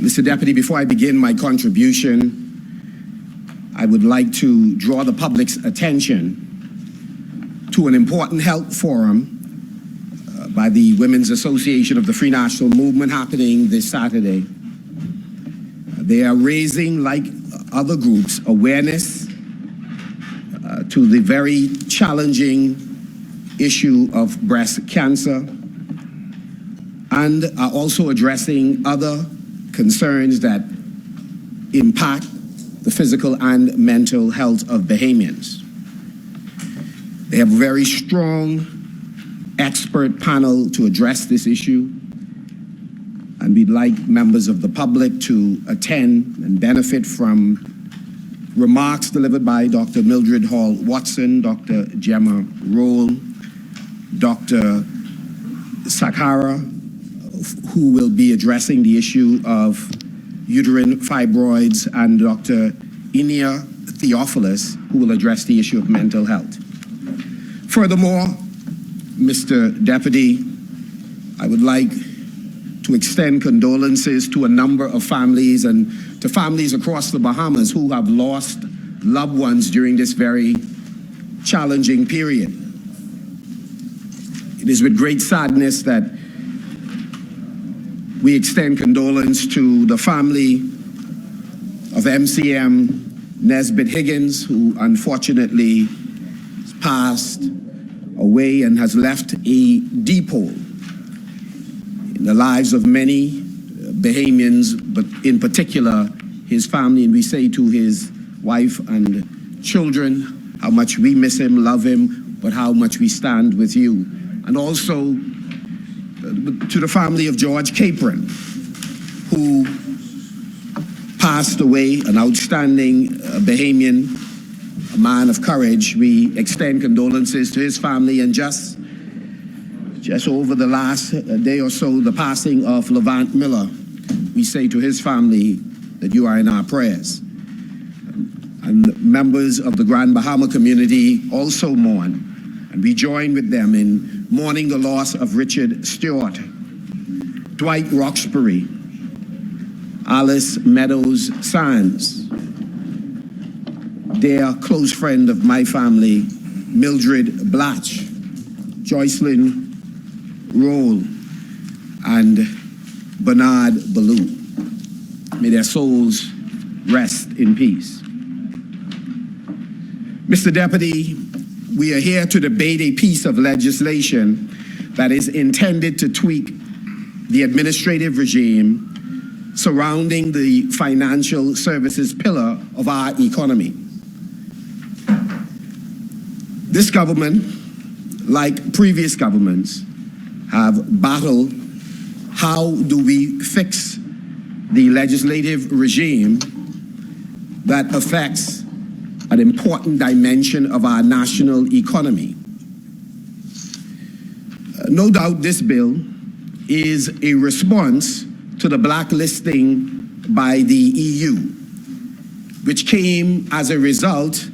Mr. Deputy, before I begin my contribution, I would like to draw the public's attention to an important health forum by the Women's Association of the Free National Movement happening this Saturday. They are raising, like other groups, awareness to the very challenging issue of breast cancer, and are also addressing other concerns that impact the physical and mental health of Bahamians. They have a very strong expert panel to address this issue, and we'd like members of the public to attend and benefit from remarks delivered by Dr. Mildred Hall Watson, Dr. Gemma Roll, Dr. Sakara, who will be addressing the issue of uterine fibroids, and Dr. Inia Theophilus, who will address the issue of mental health. Furthermore, Mr. Deputy, I would like to extend condolences to a number of families and to families across the Bahamas who have lost loved ones during this very challenging period. It is with great sadness that we extend condolence to the family of MCM Nesbitt Higgins, who unfortunately passed away and has left a deep hole in the lives of many Bahamians, but in particular his family. And we say to his wife and children how much we miss him, love him, but how much we stand with you. And also to the family of George Capron, who passed away, an outstanding Bahamian, a man of courage. We extend condolences to his family, and just over the last day or so, the passing of Levant Miller. We say to his family that you are in our prayers. And members of the Grand Bahama community also mourn, and we join with them in mourning the loss of Richard Stewart, Dwight Roxbury, Alice Meadows Sands, dear close friend of my family, Mildred Blatch, Joycelyn Roll, and Bernard Ballou. May their souls rest in peace. Mr. Deputy, we are here to debate a piece of legislation that is intended to tweak the administrative regime surrounding the financial services pillar of our economy. This government, like previous governments, have battled how do we fix the legislative regime that affects an important dimension of our national economy. No doubt this bill is a response to the blacklisting by the EU, which came as a result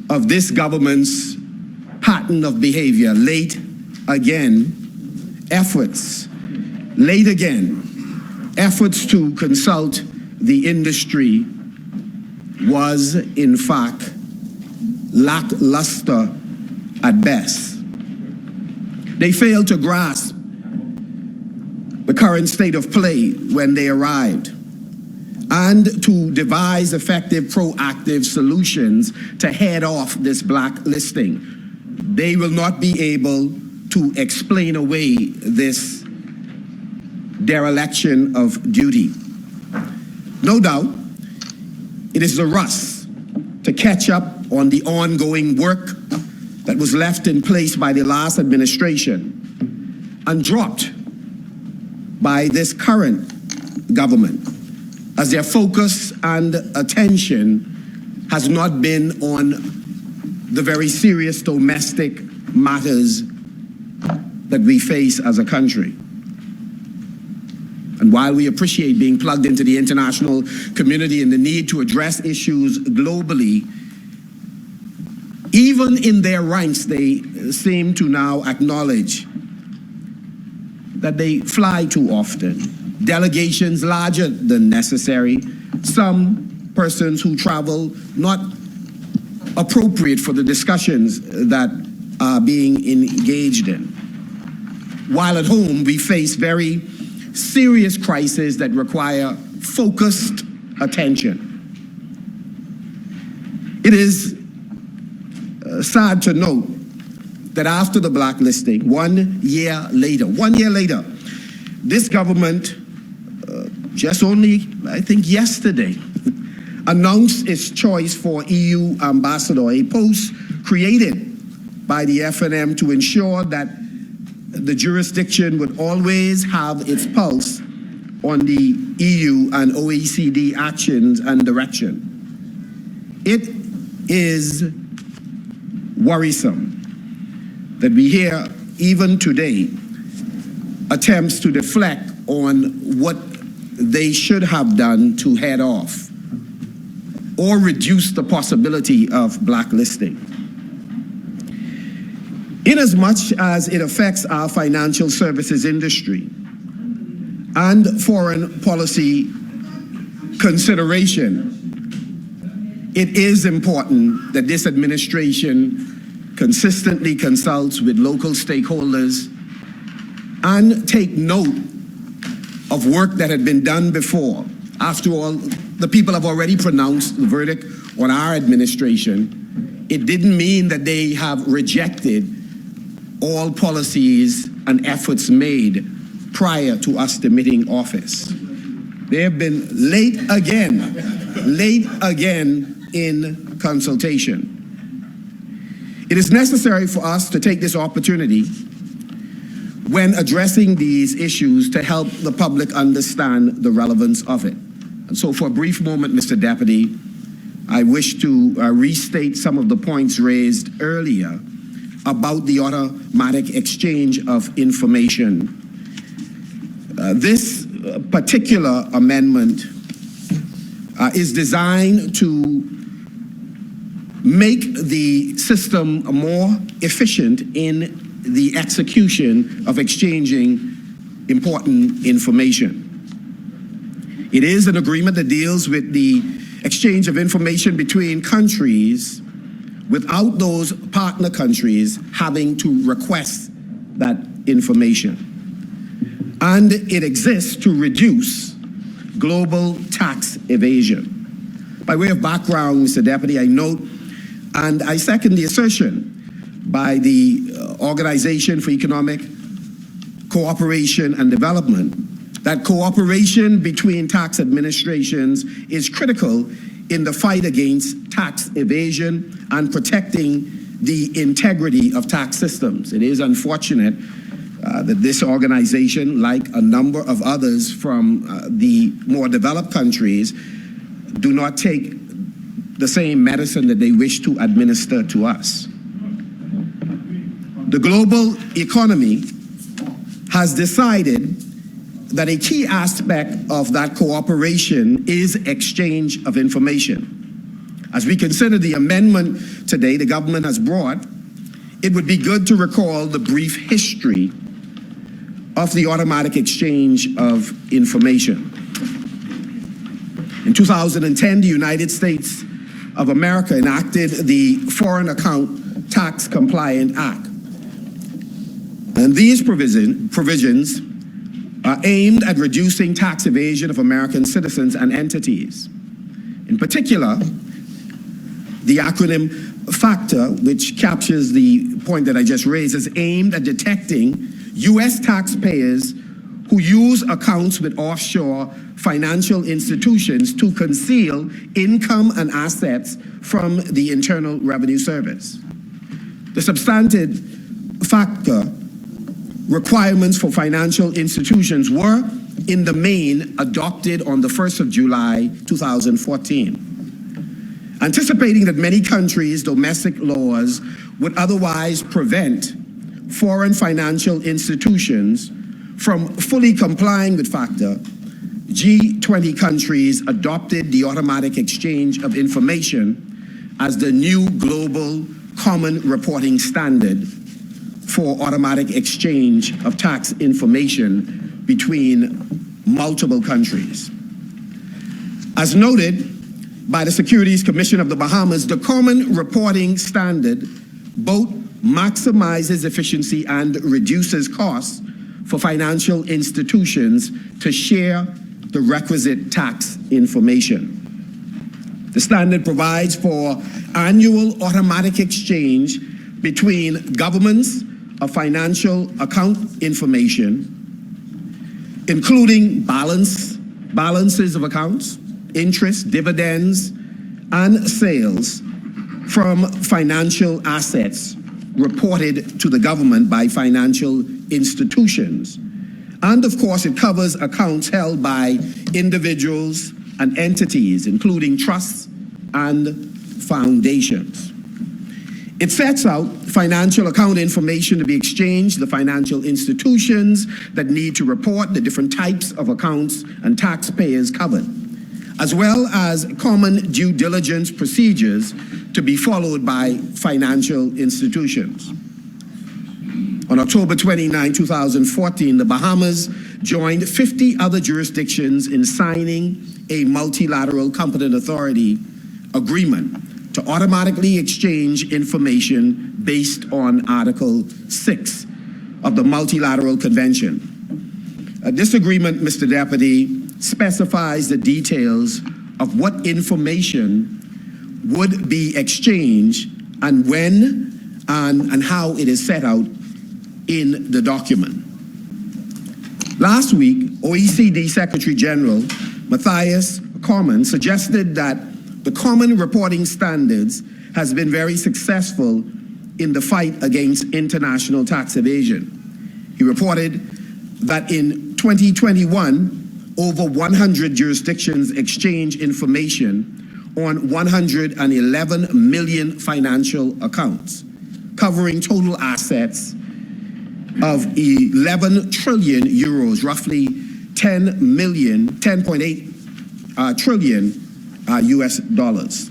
of this government's pattern of behavior. Late again efforts to consult the industry was in fact lackluster at best. They failed to grasp the current state of play when they arrived, and to devise effective proactive solutions to head off this blacklisting. They will not be able to explain away this dereliction of duty. No doubt, it is the rush to catch up on the ongoing work that was left in place by the last administration and dropped by this current government, as their focus and attention has not been on the very serious domestic matters that we face as a country. And while we appreciate being plugged into the international community and the need to address issues globally, even in their ranks, they seem to now acknowledge that they fly too often delegations larger than necessary, some persons who travel not appropriate for the discussions that are being engaged in. While at home, we face very serious crises that require focused attention. It is sad to note that after the blacklisting, 1 year later, this government, just only, I think yesterday, announced its choice for EU ambassador, a post created by the FNM to ensure that the jurisdiction would always have its pulse on the EU and OECD actions and direction. It is worrisome that we hear, even today, attempts to deflect on what they should have done to head off or reduce the possibility of blacklisting. Inasmuch as it affects our financial services industry and foreign policy consideration, it is important that this administration consistently consults with local stakeholders and take note of work that had been done before. After all, the people have already pronounced the verdict on our administration. It didn't mean that they have rejected all policies and efforts made prior to us demanding office. They have been late again in consultation. It is necessary for us to take this opportunity when addressing these issues to help the public understand the relevance of it. And so for a brief moment, Mr. Deputy, I wish to restate some of the points raised earlier about the automatic exchange of information. This particular amendment is designed to make the system more efficient in the execution of exchanging important information. It is an agreement that deals with the exchange of information between countries without those partner countries having to request that information. And it exists to reduce global tax evasion. By way of background, Mr. Deputy, I note and I second the assertion by the Organization for Economic Cooperation and Development that cooperation between tax administrations is critical in the fight against tax evasion and protecting the integrity of tax systems. It is unfortunate that this organization, like a number of others from the more developed countries, do not take the same medicine that they wish to administer to us. The global economy has decided that a key aspect of that cooperation is exchange of information. As we consider the amendment today the government has brought, it would be good to recall the brief history of the automatic exchange of information. In 2010, the United States of America enacted the Foreign Account Tax Compliant Act. And these provisions are aimed at reducing tax evasion of American citizens and entities. In particular, the acronym FACTA, which captures the point that I just raised, is aimed at detecting U.S. taxpayers who use accounts with offshore financial institutions to conceal income and assets from the Internal Revenue Service. The substantive FACTA requirements for financial institutions were, in the main, adopted on the 1st of July, 2014. Anticipating that many countries' domestic laws would otherwise prevent foreign financial institutions from fully complying with FACTA, G20 countries adopted the automatic exchange of information as the new global common reporting standard for automatic exchange of tax information between multiple countries. As noted by the Securities Commission of the Bahamas, the Common Reporting Standard both maximizes efficiency and reduces costs for financial institutions to share the requisite tax information. The standard provides for annual automatic exchange between governments of financial account information, including balances of accounts, interest, dividends, and sales from financial assets reported to the government by financial institutions. And of course, it covers accounts held by individuals and entities, including trusts and foundations. It sets out financial account information to be exchanged, the financial institutions that need to report the different types of accounts and taxpayers covered, as well as common due diligence procedures to be followed by financial institutions. On October 29, 2014, the Bahamas joined 50 other jurisdictions in signing a multilateral competent authority agreement to automatically exchange information based on Article 6 of the Multilateral Convention. This agreement, Mr. Deputy, specifies the details of what information would be exchanged and when and how it is set out in the document. Last week, OECD Secretary General Matthias Cormann suggested that the Common Reporting Standards has been very successful in the fight against international tax evasion. He reported that in 2021, over 100 jurisdictions exchanged information on 111 million financial accounts, covering total assets of 11 trillion euros, roughly 10.8 trillion US dollars.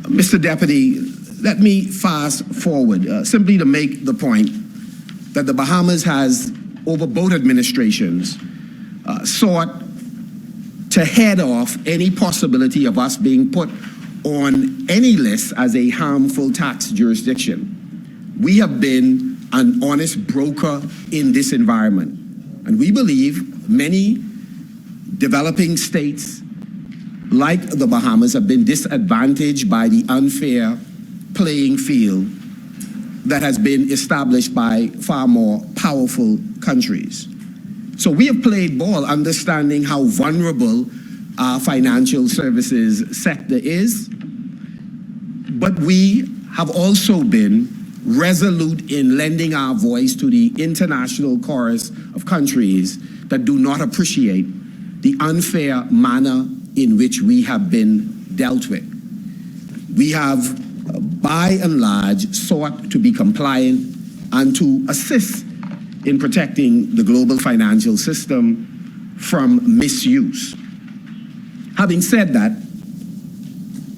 Mr. Deputy, let me fast forward simply to make the point that the Bahamas has, over both administrations, sought to head off any possibility of us being put on any list as a harmful tax jurisdiction. We have been an honest broker in this environment, and we believe many developing states like the Bahamas have been disadvantaged by the unfair playing field that has been established by far more powerful countries. So we have played ball, understanding how vulnerable our financial services sector is, but we have also been resolute in lending our voice to the international chorus of countries that do not appreciate the unfair manner in which we have been dealt with. We have, by and large, sought to be compliant and to assist in protecting the global financial system from misuse. Having said that,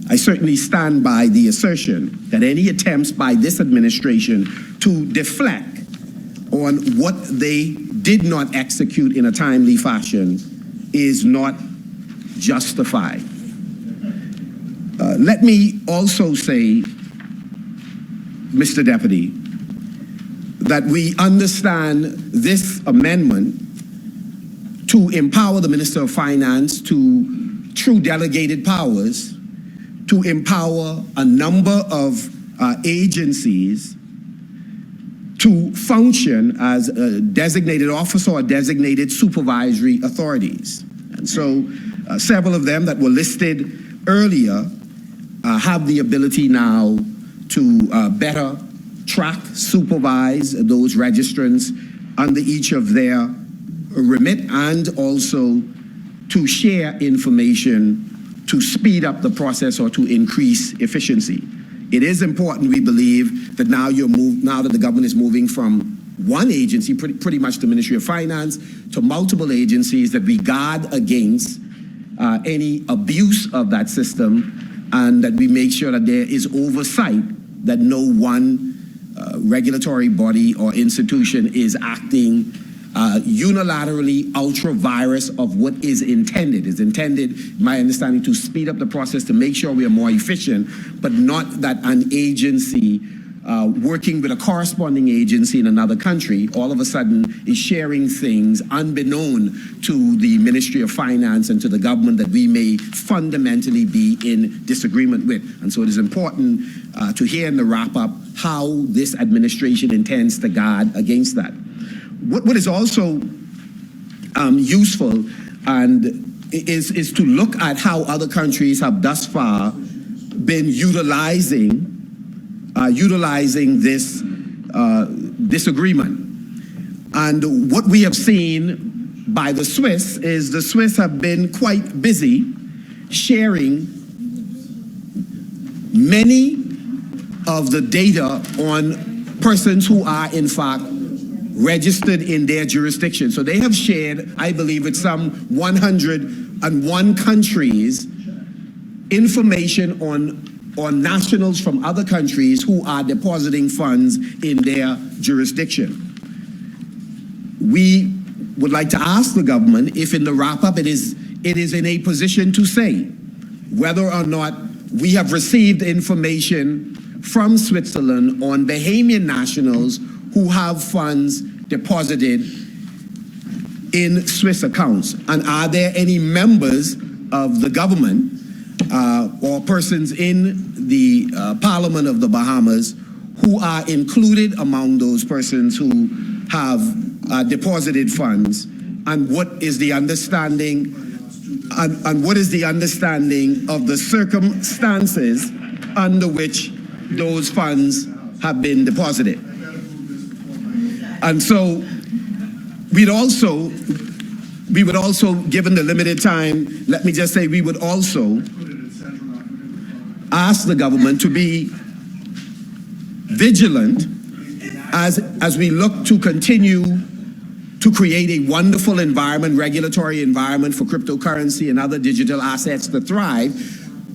I certainly stand by the assertion that any attempts by this administration to deflect on what they did not execute in a timely fashion is not justified. Let me also say, Mr. Deputy, that we understand this amendment to empower the Minister of Finance through delegated powers to empower a number of agencies to function as a designated officer or designated supervisory authorities. And so several of them that were listed earlier have the ability now to better track, supervise those registrants under each of their remit, and also to share information to speed up the process or to increase efficiency. It is important, we believe, that now that the government is moving from one agency, pretty much the Ministry of Finance, to multiple agencies, that we guard against any abuse of that system, and that we make sure that there is oversight, that no one regulatory body or institution is acting unilaterally ultra-virus of what is intended. It's intended, my understanding, to speed up the process to make sure we are more efficient, but not that an agency working with a corresponding agency in another country all of a sudden is sharing things unbeknown to the Ministry of Finance and to the government that we may fundamentally be in disagreement with. And so it is important to hear in the wrap-up how this administration intends to guard against that. What is also useful and is to look at how other countries have thus far been utilizing this disagreement. And what we have seen by the Swiss is the Swiss have been quite busy sharing many of the data on persons who are in fact registered in their jurisdiction. So they have shared, I believe, with some 101 countries information on nationals from other countries who are depositing funds in their jurisdiction. We would like to ask the government if in the wrap-up it is in a position to say whether or not we have received information from Switzerland on Bahamian nationals who have funds deposited in Swiss accounts. And are there any members of the government or persons in the Parliament of the Bahamas who are included among those persons who have deposited funds, and what is the understanding and what is the understanding of the circumstances under which those funds have been deposited? And so we would also, given the limited time, let me just say we would also ask the government to be vigilant as we look to continue to create a wonderful environment, regulatory environment for cryptocurrency and other digital assets to thrive.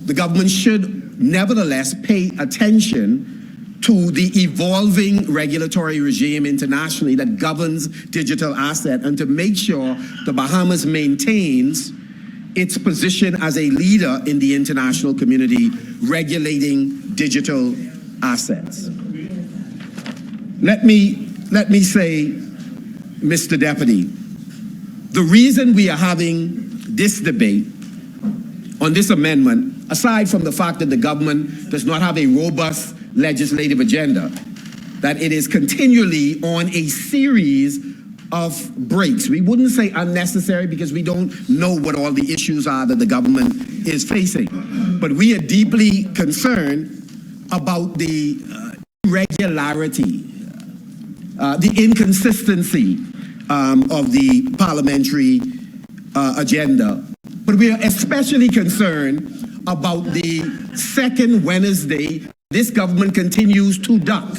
The government should nevertheless pay attention to the evolving regulatory regime internationally that governs digital asset, and to make sure the Bahamas maintains its position as a leader in the international community regulating digital assets. Let me say, Mr. Deputy, the reason we are having this debate on this amendment, aside from the fact that the government does not have a robust legislative agenda, that it is continually on a series of breaks. We wouldn't say unnecessary because we don't know what all the issues are that the government is facing. But we are deeply concerned about the irregularity, the inconsistency of the parliamentary agenda. But we are especially concerned about the second Wednesday this government continues to duck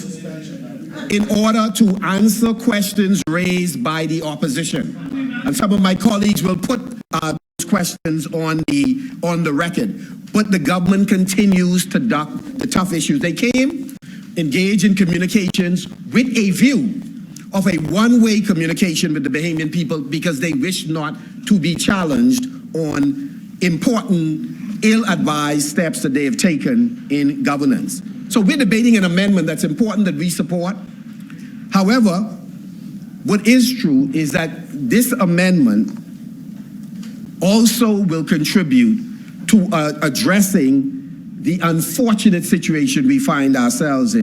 in order to answer questions raised by the opposition. And some of my colleagues will put those questions on the record. But the government continues to duck the tough issues. They came, engaged in communications with a view of a one-way communication with the Bahamian people because they wish not to be challenged on important, ill-advised steps that they have taken in governance. So we're debating an amendment that's important that we support. However, what is true is that this amendment also will contribute to addressing the unfortunate situation we find ourselves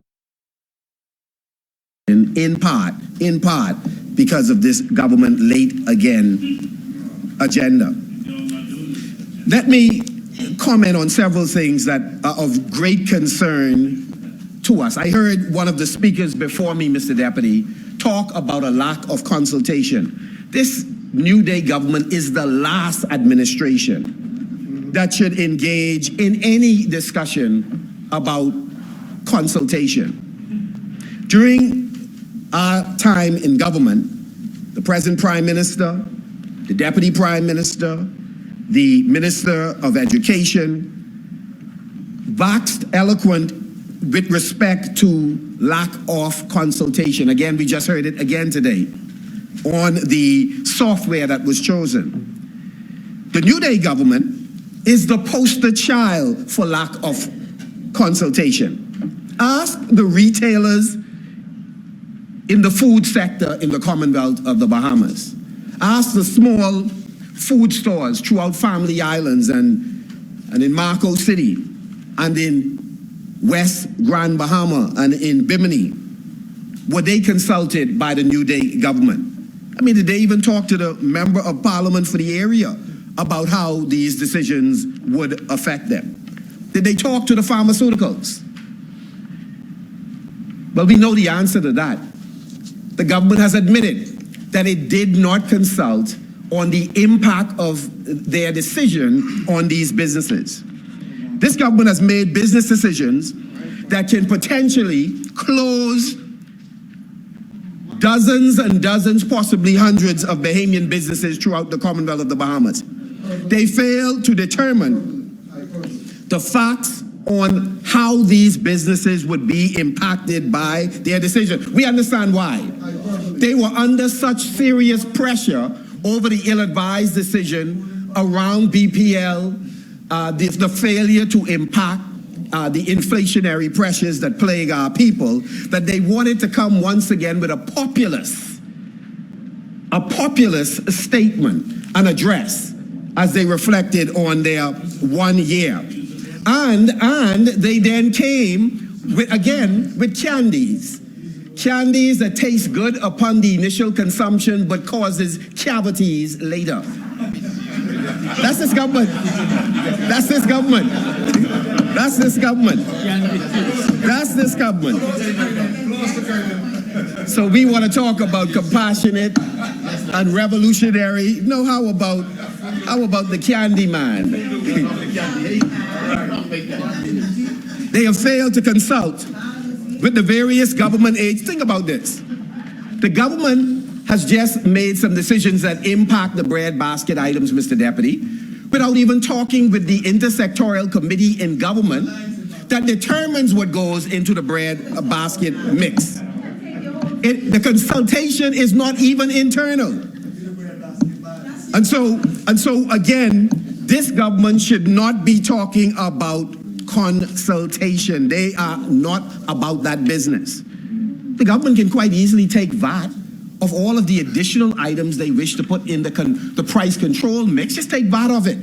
in part because of this government late again agenda. Let me comment on several things that are of great concern to us. I heard one of the speakers before me, Mr. Deputy, talk about a lack of consultation. This New Day government is the last administration that should engage in any discussion about consultation. During our time in government, the present Prime Minister, the Deputy Prime Minister, the Minister of Education, waxed eloquent with respect to lack of consultation. Again, we just heard it again today. on the software that was chosen. The New Day government is the poster child for lack of consultation. Ask the retailers in the food sector in the Commonwealth of the Bahamas. Ask the small food stores throughout Family Islands and in Marco City and in West Grand Bahama and in Bimini. Were they consulted by the New Day government? I mean, did they even talk to the member of parliament for the area about how these decisions would affect them? Did they talk to the pharmaceuticals? Well, we know the answer to that. The government has admitted that it did not consult on the impact of their decision on these businesses. This government has made business decisions that can potentially close dozens and dozens, possibly hundreds of Bahamian businesses throughout the Commonwealth of the Bahamas. They failed to determine the facts on how these businesses would be impacted by their decision. We understand why. They were under such serious pressure over the ill-advised decision around BPL, the failure to impact the inflationary pressures that plague our people, that they wanted to come once again with a populist statement and address as they reflected on their 1 year. And they then came with, again, with candies that taste good upon the initial consumption but causes cavities later. That's this government. That's this government. That's this government. That's this government. So we want to talk about compassionate and revolutionary. No, how about the candy man? They have failed to consult with the various government aides. Think about this. The government has just made some decisions that impact the bread basket items, Mr. Deputy, without even talking with the intersectoral committee in government that determines what goes into the bread basket mix. The consultation is not even internal. And so again, this government should not be talking about consultation. They are not about that business. The government can quite easily take VAT of all of the additional items they wish to put in the price control mix. Just take VAT of it.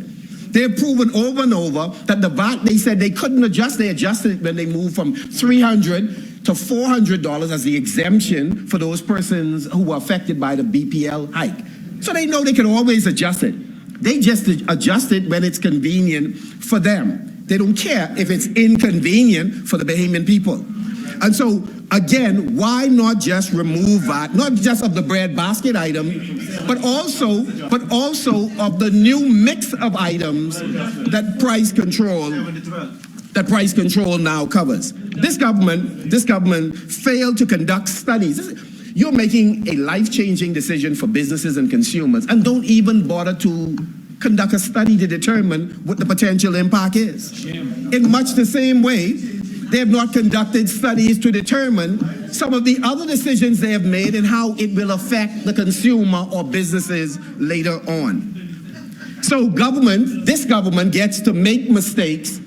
They've proven over and over that the VAT they said they couldn't adjust, they adjusted it when they moved from $300 to $400 as the exemption for those persons who were affected by the BPL hike. So they know they can always adjust it. They just adjust it when it's convenient for them. They don't care if it's inconvenient for the Bahamian people. And so, again, why not just remove VAT, not just of the bread basket item, but also of the new mix of items that price control now covers. This government failed to conduct studies. You're making a life-changing decision for businesses and consumers and don't even bother to conduct a study to determine what the potential impact is. In much the same way, they have not conducted studies to determine some of the other decisions they have made and how it will affect the consumer or businesses later on. So this government gets to make mistakes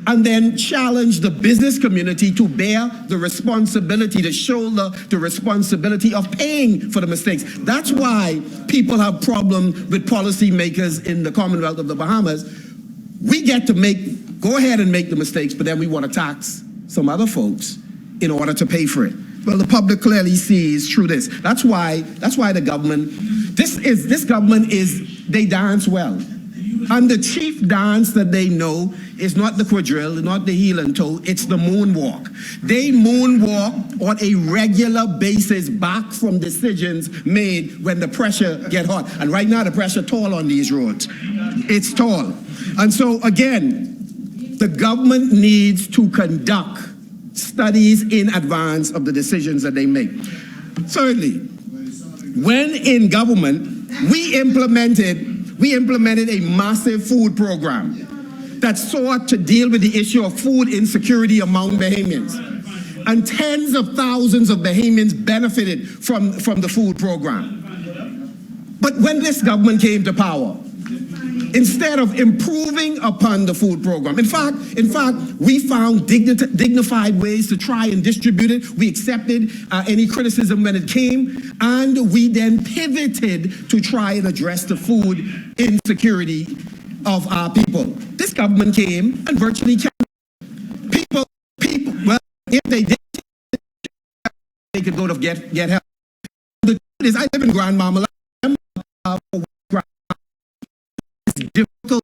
and then challenge the business community to bear the responsibility, to shoulder the responsibility of paying for the mistakes. That's why people have problems with policymakers in the Commonwealth of the Bahamas. We get to go ahead and make the mistakes, but then we want to tax some other folks in order to pay for it. Well, the public clearly sees through this. That's why the government, this government they dance well. And the chief dance that they know is not the quadrille, not the heel and toe, it's the moonwalk. They moonwalk on a regular basis back from decisions made when the pressure get hot. And right now the pressure tall on these roads. It's tall. And so again, the government needs to conduct studies in advance of the decisions that they make. Thirdly, when in government, we implemented a massive food program that sought to deal with the issue of food insecurity among Bahamians. And tens of thousands of Bahamians benefited from the food program. But when this government came to power, instead of improving upon the food program, in fact, we found dignified ways to try and distribute it. We accepted any criticism when it came, and we then pivoted to try and address the food insecurity of our people. This government came and virtually kept people. Well, if they did, they could go to get help. The truth is, I live in Grandmama. It's difficult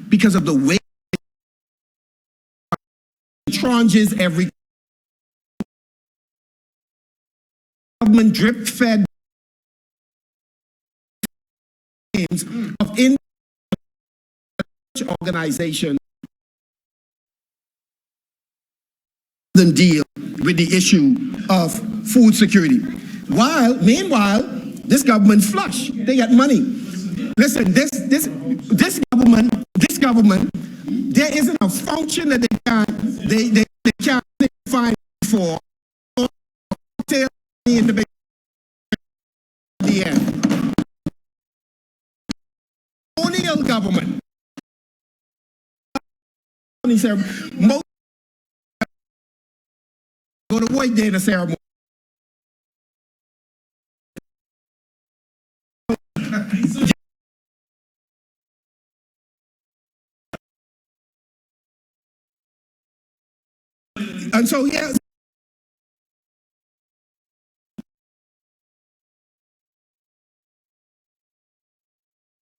because of the way tranches every government drip fed of in organization than deal with the issue of food security. Meanwhile, this government flush. They got money. Listen, this government, there isn't a function that they can't find for in the end. Colonial government. Most go to White Day in a ceremony. And so, yeah,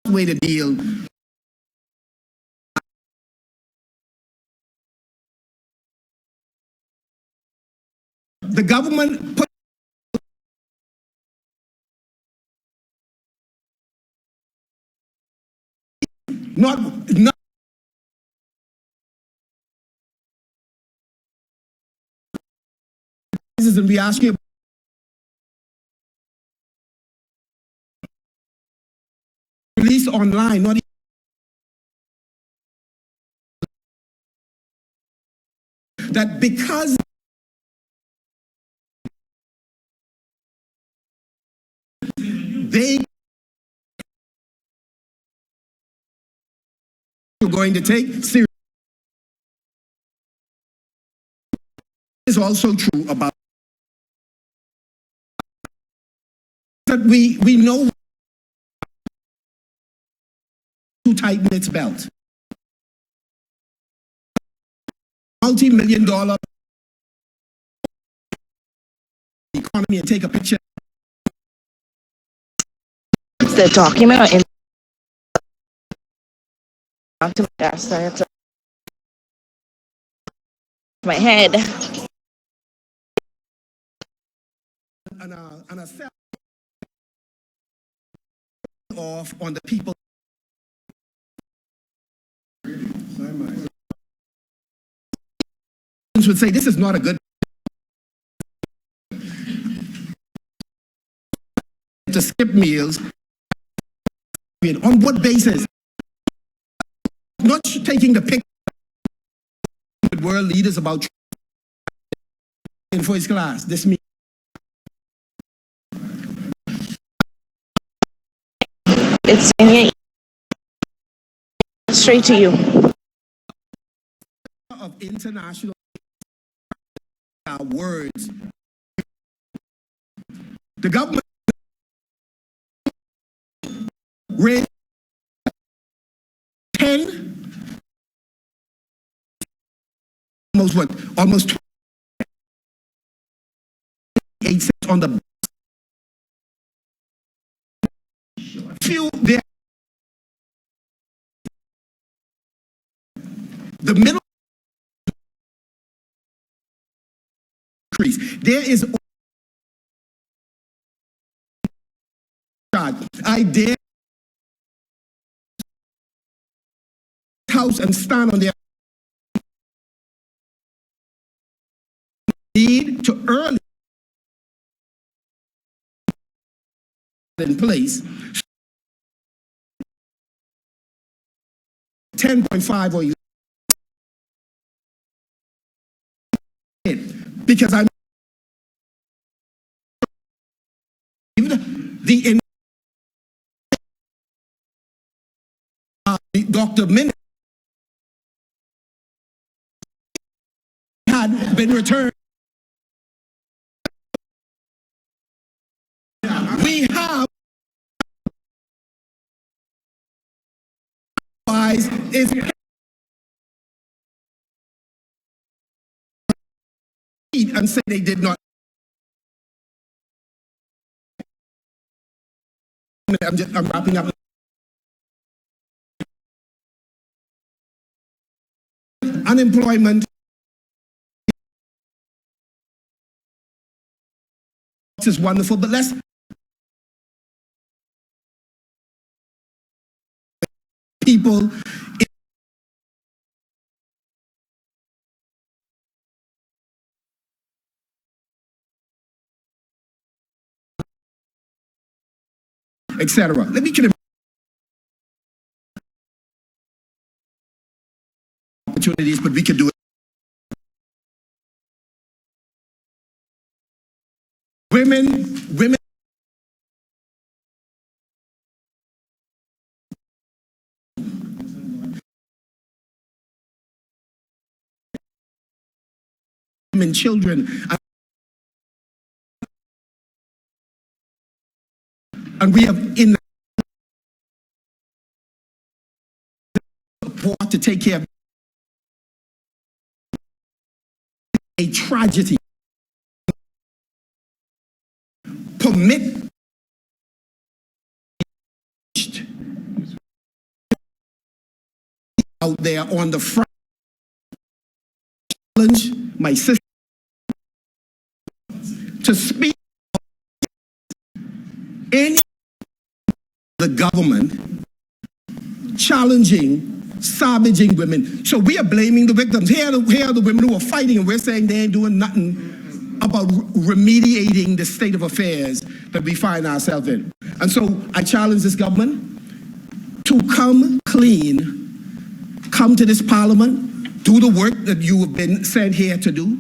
way to deal. The government put not and we ask you release online, not that because they are going to take serious is also true about that we know to tighten its belt. Multi-million-dollar economy and take a picture. The document in onto my desk. I have to my head. And a sell off on the people. Would say this is not a good to skip meals. On what basis? Not taking the picture with world leaders about in first class. This means It's in straight to you. Of international words. The government raised 10, almost 28 cents on the fuel there. The middle increase. There is I dare house and stand on their need to early in place 10.5 or 11 because I'm the Dr. Min had been returned. We have is and say they did not. I'm wrapping up. Unemployment is wonderful, but let's people etc. Let me get opportunities, but we can do it. Women and children, and we have in support to take care of a tragedy. Permit out there on the front. Challenge my sister to speak in the government challenging, savaging women. So we are blaming the victims. Here are the women who are fighting, and we're saying they ain't doing nothing about remediating the state of affairs that we find ourselves in. And so I challenge this government to come clean, come to this parliament, do the work that you have been sent here to do,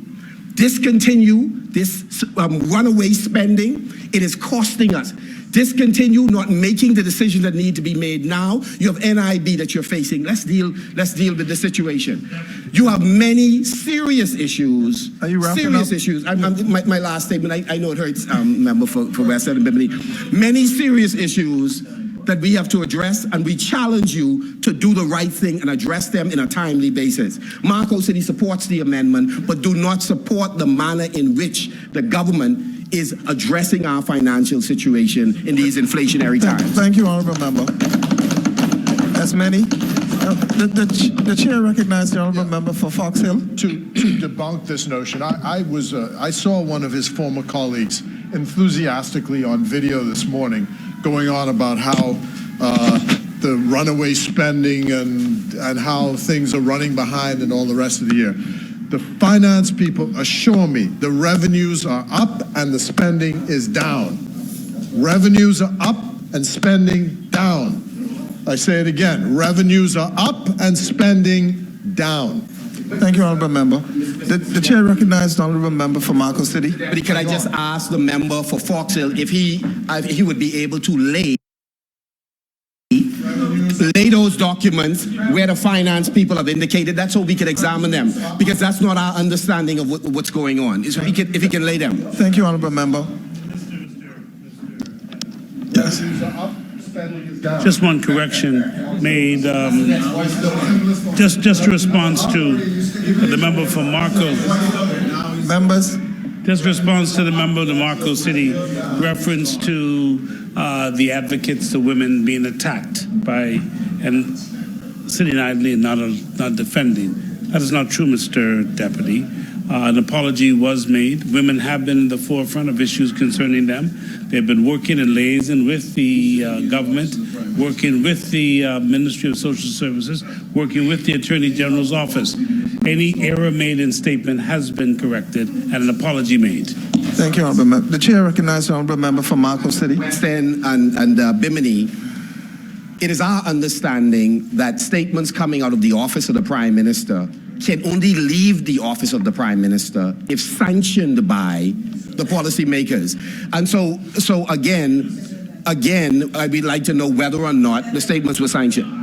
discontinue this runaway spending. It is costing us. Discontinue not making the decisions that need to be made now. You have NIB that you're facing. Let's deal with the situation. You have many serious issues. Are you wrapping serious up? issues. My last statement, I know it hurts, member for West End and Bimini. Many serious issues that we have to address, and we challenge you to do the right thing and address them in a timely basis. Marco City supports the amendment, but do not support the manner in which the government is addressing our financial situation in these inflationary times. Thank you, honourable member. As many. The chair recognizes the honourable member for Fox Hill. To debunk this notion, I saw one of his former colleagues enthusiastically on video this morning going on about how the runaway spending and how things are running behind and all the rest of the year. The finance people assure me the revenues are up and the spending is down. Revenues are up and spending down. I say it again, revenues are up and spending down. Thank you, honourable member. The chair recognizes the honourable member for Marco City. But can I just ask the member for Fox Hill if he would be able to lay those documents where the finance people have indicated that, so we can examine them, because that's not our understanding of what's going on. If he can lay them. Thank you, honourable member. Yes. Just one correction made, just a response to the member from Marco. Members. Just response to the member of the Marco City reference to the advocates, the women being attacked by and sitting idly and not defending. That is not true, Mr. Deputy. An apology was made. Women have been in the forefront of issues concerning them. They've been working and liaising with the government, working with the Ministry of Social Services, working with the Attorney General's office. Any error made in statement has been corrected and an apology made. Thank you, honourable member. The chair recognizes the honourable member for Marco City. West End and Bimini. It is our understanding that statements coming out of the office of the Prime Minister can only leave the office of the Prime Minister if sanctioned by the policymakers. And so again, again, I'd like to know whether or not the statements were sanctioned.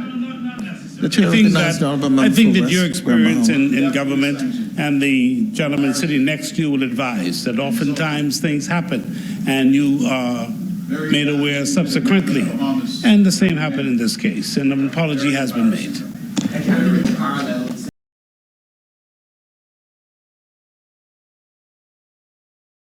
The chair recognizes the honourable member I think for that your West experience Granma. in government and the gentleman sitting next to you will advise that oftentimes things happen and you are made aware subsequently. And the same happened in this case, and an apology has been made. I can't even parallel